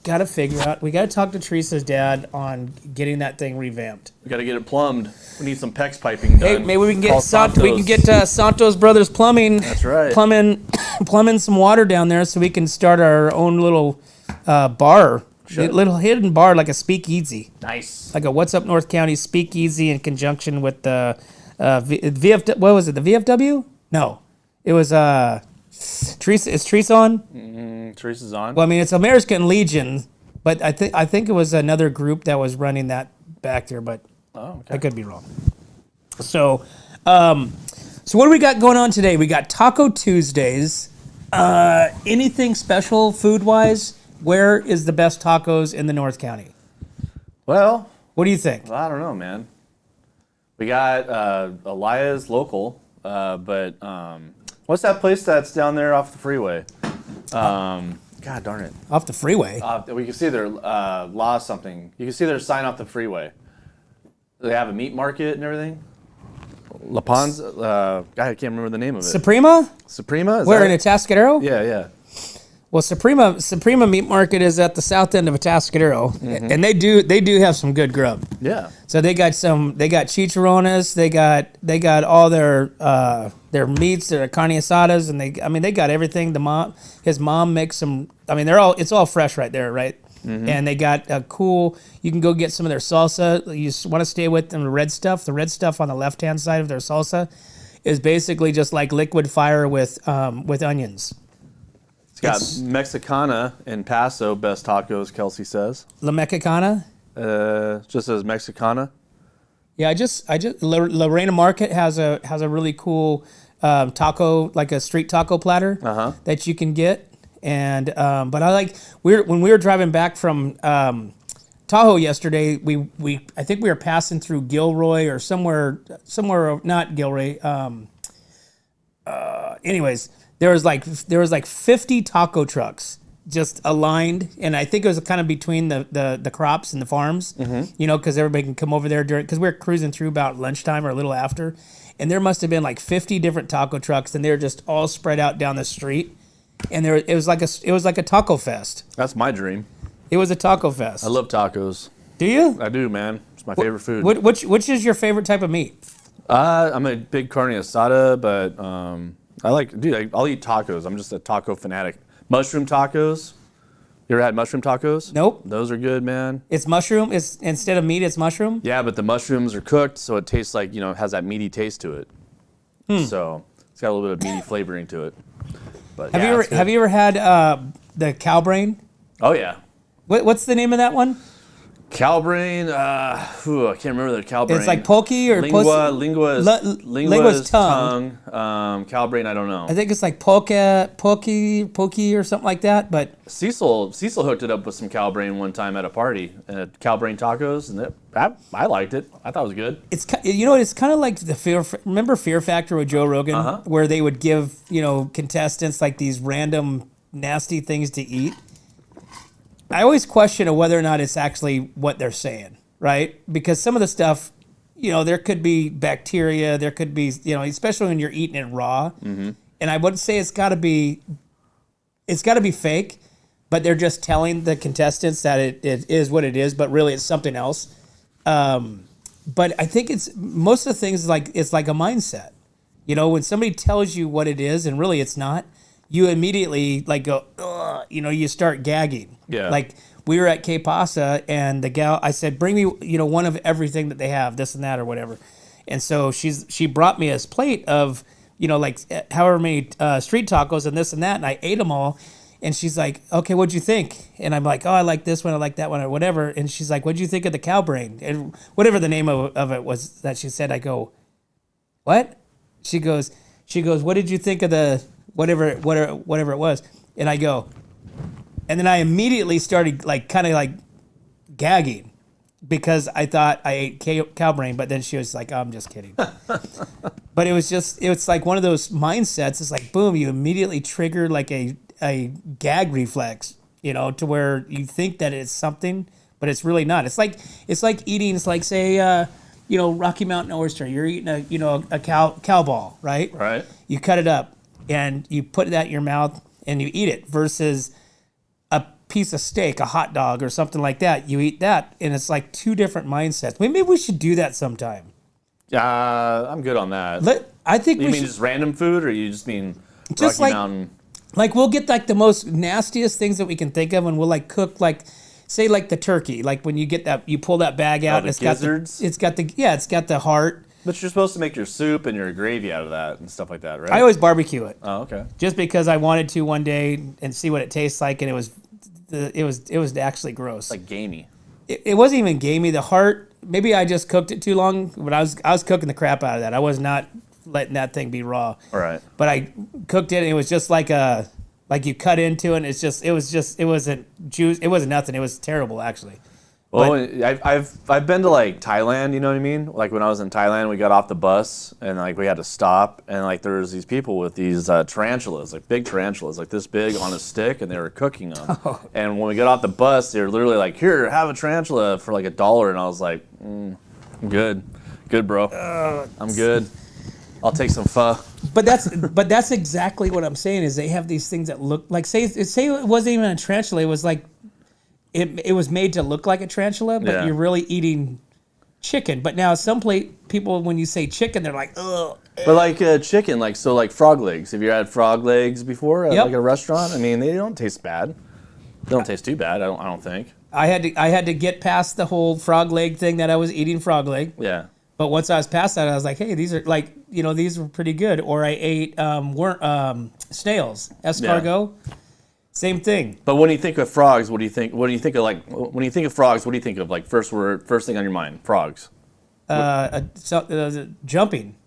Got to figure out. We got to talk to Teresa's dad on getting that thing revamped. We got to get it plumbed. We need some PEX piping done. Hey, maybe we can get Santos. we can get Santos Brothers Plumbing. That's right. Plumbing some water down there so we can start our own little bar. Little hidden bar, like a speakeasy. Nice. Like a What's Up North County speakeasy in conjunction with the VFW. What was it? The VFW? No, it was Teresa. Is Teresa on? Teresa's on. Well, I mean, it's American Legion, but I think it was another group that was running that back there, but I could be wrong. So, so what do we got going on today? We got Taco Tuesdays. Anything special food-wise? Where is the best tacos in the North County? Well, What do you think? I don't know, man. We got Elias local, but what's that place that's down there off the freeway? God darn it. Off the freeway? We can see their law something. You can see their sign off the freeway. They have a meat market and everything. La Ponz, God, I can't remember the name of it. Suprema? Suprema? Is Where, that in Atascadero? Yeah, yeah. Well, Suprema Meat Market is at the south end of Atascadero, and they do have some good grub. Yeah. So they got chicharrones, they got all their meats, their carne asadas, and they got everything. His mom makes some. I mean, it's all fresh right there, right? And they got a cool. You can go get some of their salsa. You want to stay with them. The red stuff on the left hand side of their salsa is basically just like liquid fire with onions. It's got Mexicana in Paso, best tacos, Kelsey says. La Mexicana? Just says Mexicana. Yeah, Lorena Market has a really cool taco, like a street taco platter that you can get. And but when we were driving back from Tahoe yesterday, I think we were passing through Gilroy or somewhere not Gilroy. Anyways, there was like 50 taco trucks just aligned, and I think it was kind of between the crops and the farms, because everybody can come over there because we were cruising through about lunchtime or a little after, and there must have been like 50 different taco trucks, and they were just all spread out down the street, and it was like a taco fest. That's my dream. It was a taco fest. I love tacos. Do you? I do, man. It's my favorite food. Which is your favorite type of meat? I'm a big carne asada, but I'll eat tacos. I'm just a taco fanatic. Mushroom tacos. You ever had mushroom tacos? Nope. Those are good, man. It's mushroom. It's instead of meat, it's mushroom. Yeah, but the mushrooms are cooked, so it tastes like, it has that meaty taste to it. So it's got a little bit of meaty flavoring to it. But have you ever had the cow brain? Oh yeah. What's the name of that one? Cow brain. I can't remember the cow brain. It's like pokey or lingua's tongue. Cow brain, I don't know. I think it's like pokey or something like that. But Cecil hooked it up with some cow brain one time at a party, cow brain tacos, and I liked it. I thought it was good. It's it's kind of like remember Fear Factor with Joe Rogan, where they would give contestants like these random nasty things to eat. I always question whether or not it's actually what they're saying, right? Because some of the stuff, there could be bacteria, there could be, especially when you're eating it raw. Mm-hmm. And I would say it's got to be fake, but they're just telling the contestants that it is what it is, but really it's something else. But I think it's most of the things it's like a mindset. When somebody tells you what it is and really it's not, you immediately go, ugh, you start gagging. Yeah. Like we were at K Pasa and the gal, I said, bring me, one of everything that they have, this and that or whatever. And so she brought me a plate of, however many street tacos and this and that. And I ate them all. And she's like, okay, what'd you think? And I'm like, oh, I like this one, I like that one, or whatever. And she's like, what'd you think of the cow brain? And whatever the name of it was that she said, I go, what? She goes, what did you think of the whatever it was? And I go, and then I immediately started kind of gagging because I thought I ate cow brain, but then she was like, oh, I'm just kidding. But it's like one of those mindsets. It's like, boom, you immediately trigger like a gag reflex, to where you think that it's something, but it's really not. It's like eating, say, Rocky Mountain oyster. You're eating a cow ball, right? Right. You cut it up and you put that in your mouth and you eat it versus a piece of steak, a hot dog or something like that. You eat that and it's like two different mindsets. Maybe we should do that sometime. I'm good on that. I think you we mean should, just random food, or you just mean just Rocky Mountain? We'll get the most nastiest things that we can think of and we'll cook say the turkey. When you get that, you pull that bag out and it's got the heart. But you're supposed to make your soup and your gravy out of that and stuff like that, right? I always barbecue it. Oh, okay. Just because I wanted to one day and see what it tastes like, and it was actually gross. Like gamey. It wasn't even gamey. The heart, maybe I just cooked it too long, but I was cooking the crap out of that. I was not letting that thing be raw. All right. But I cooked it and it was just like you cut into it and it wasn't juice. It wasn't nothing. It was terrible actually. Well, I've been to Thailand, you know what I mean? When I was in Thailand, we got off the bus and we had to stop and there was these people with these tarantulas, big tarantulas, this big on a stick, and they were cooking them. Oh. And when we got off the bus, they were literally here, have a tarantula for $1, and I was like, I'm good, bro, I'm good. I'll take some pho. But that's exactly what I'm saying is they have these things that look say it wasn't even a tarantula. It was it was made to look like a tarantula, but you're really eating chicken. But now some people, when you say chicken, they're like, ugh. But chicken, so frog legs. Have you had frog legs before at a restaurant? I mean, they don't taste bad. They don't taste too bad. I don't think. I had to get past the whole frog leg thing that I was eating frog leg. Yeah. But once I was past that, I was like, hey, these are these were pretty good. Or I ate snails, escargot. Yeah. Same thing. But when you think of frogs, what do you think? What do you think of when you think of frogs? What do you think of first thing on your mind? Frogs. Jumping.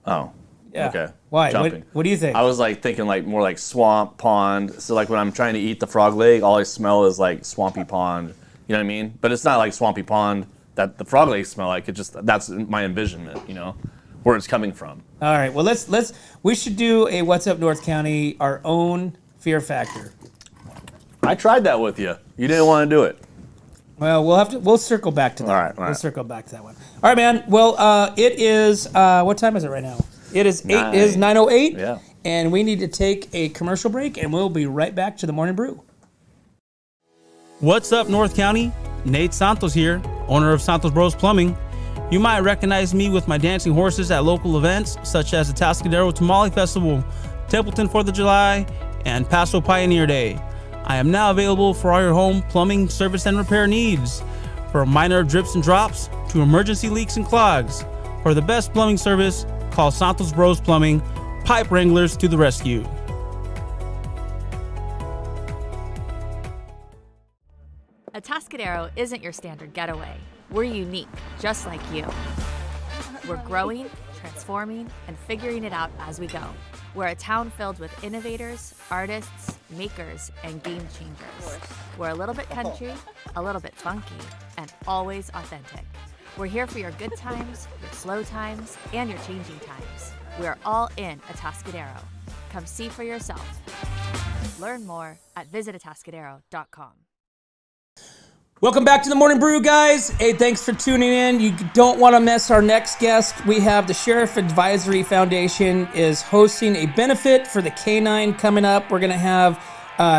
Oh. Yeah. Okay. Why? Jumping. What do you think? I was thinking more like swamp, pond. So when I'm trying to eat the frog leg, all I smell is swampy pond. You know what I mean? But it's not like swampy pond that the frog legs smell like. That's my envisionment. Where it's coming from. All right. Well, we should do a What's Up North County, our own Fear Factor. I tried that with you. You didn't want to do it. Well, we'll circle back to that. All right. We'll circle back to that one. All right, man. Well, it is, what time is it right now? It is 9:08. Yeah. And we need to take a commercial break, and we'll be right back to the Morning Brew. What's up, North County? Nate Santos here, owner of Santos Bros Plumbing. You might recognize me with my dancing horses at local events such as the Atascadero Tamale Festival, Templeton 4th of July, and Paso Pioneer Day. I am now available for all your home plumbing service and repair needs, from minor drips and drops to emergency leaks and clogs. For the best plumbing service, call Santos Bros Plumbing, pipe wranglers to the rescue. Atascadero isn't your standard getaway. We're unique, just like you. We're growing, transforming, and figuring it out as we go. We're a town filled with innovators, artists, makers, and game changers. We're a little bit country, a little bit funky, and always authentic. We're here for your good times, your slow times, and your changing times. We're all in Atascadero. Come see for yourself. Learn more at visitatascadero.com. Welcome back to the Morning Brew, guys. Hey, thanks for tuning in. You don't want to miss our next guest. We have the Sheriff Advisory Foundation is hosting a benefit for the K9 coming up. We're going to have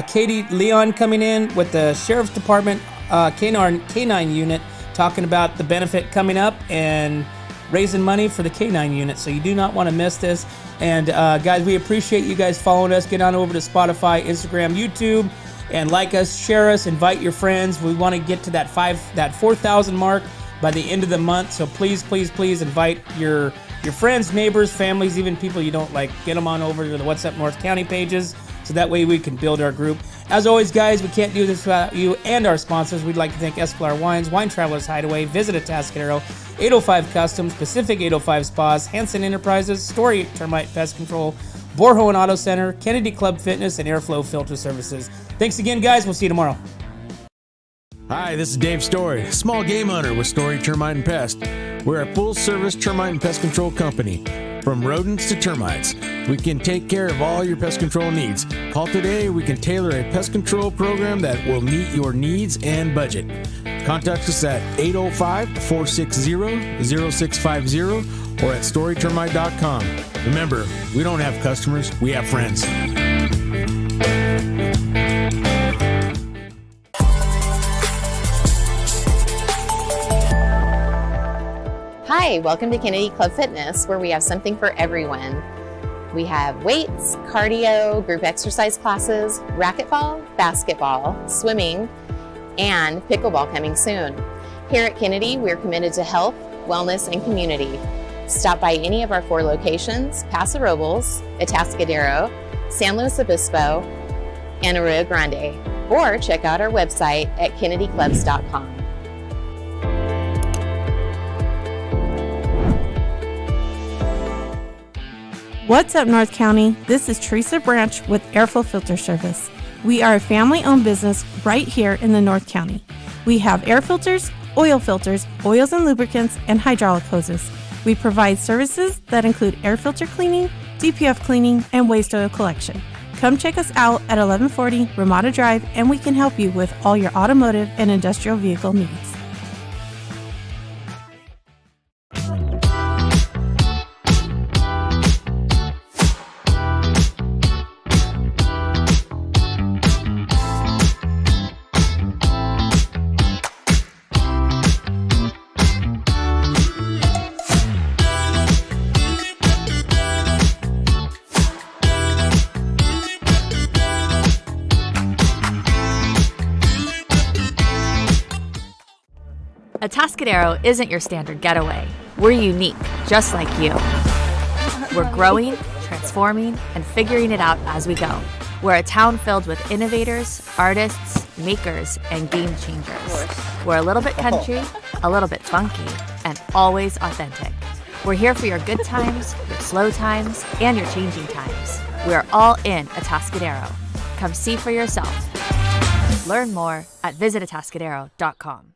Katie Leon coming in with the Sheriff's Department K9 unit talking about the benefit coming up and raising money for the K9 unit. So you do not want to miss this. And guys, we appreciate you guys following us. Get on over to Spotify, Instagram, YouTube, and like us, share us, invite your friends. We want to get to that 4,000 mark by the end of the month. So please, please, please invite your friends, neighbors, families, even people you don't like. Get them on over to the What's Up North County pages, so that way we can build our group. As always, guys, we can't do this without you and our sponsors. We'd like to thank Esclar Wines, Wine Travelers Hideaway, Visit Atascadero, 805 Customs, Pacific 805 Spas, Hanson Enterprises, Story Termite Pest Control, Borho Auto Center, Kennedy Club Fitness, and Airflow Filter Services. Thanks again, guys. We'll see you tomorrow. Hi, this is Dave Story, small game hunter with Story Termite and Pest. We're a full-service termite and pest control company. From rodents to termites, we can take care of all your pest control needs. Call today. We can tailor a pest control program that will meet your needs and budget. Contact us at 805-460-0650 or at storytermite.com. Remember, we don't have customers, we have friends. Hi, welcome to Kennedy Club Fitness, where we have something for everyone. We have weights, cardio, group exercise classes, racquetball, basketball, swimming, and pickleball coming soon. Here at Kennedy, we're committed to health, wellness, and community. Stop by any of our 4 locations: Paso Robles, Atascadero, San Luis Obispo, and Arroyo Grande, or check out our website at kennedyclubs.com. What's up, North County? This is Teresa Branch with Airflow Filter Service. We are a family-owned business right here in the North County. We have air filters, oils and lubricants, and hydraulic hoses. We provide services that include air filter cleaning, DPF cleaning, and waste oil collection. Come check us out at 1140 Ramada Drive, and we can help you with all your automotive and industrial vehicle needs. Atascadero isn't your standard getaway. We're unique, just like you. We're growing, transforming, and figuring it out as we go. We're a town filled with innovators, artists, makers, and game changers. We're a little bit country, a little bit funky, and always authentic. We're here for your good times, your slow times, and your changing times. We're all in Atascadero. Come see for yourself. Learn more at visitatascadero.com.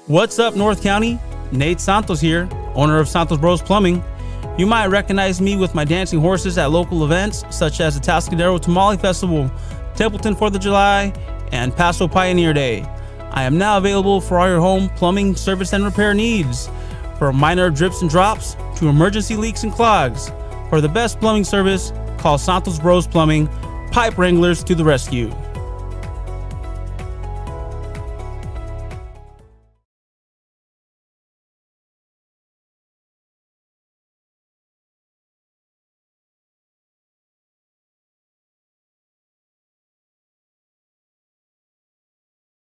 What's up, North County? Nate Santos here, owner of Santos Bros Plumbing. You might recognize me with my dancing horses at local events such as the Atascadero Tamale Festival, Templeton 4th of July, and Paso Pioneer Day. I am now available for all your home plumbing service and repair needs, from minor drips and drops to emergency leaks and clogs. For the best plumbing service, call Santos Bros Plumbing, pipe wranglers to the rescue.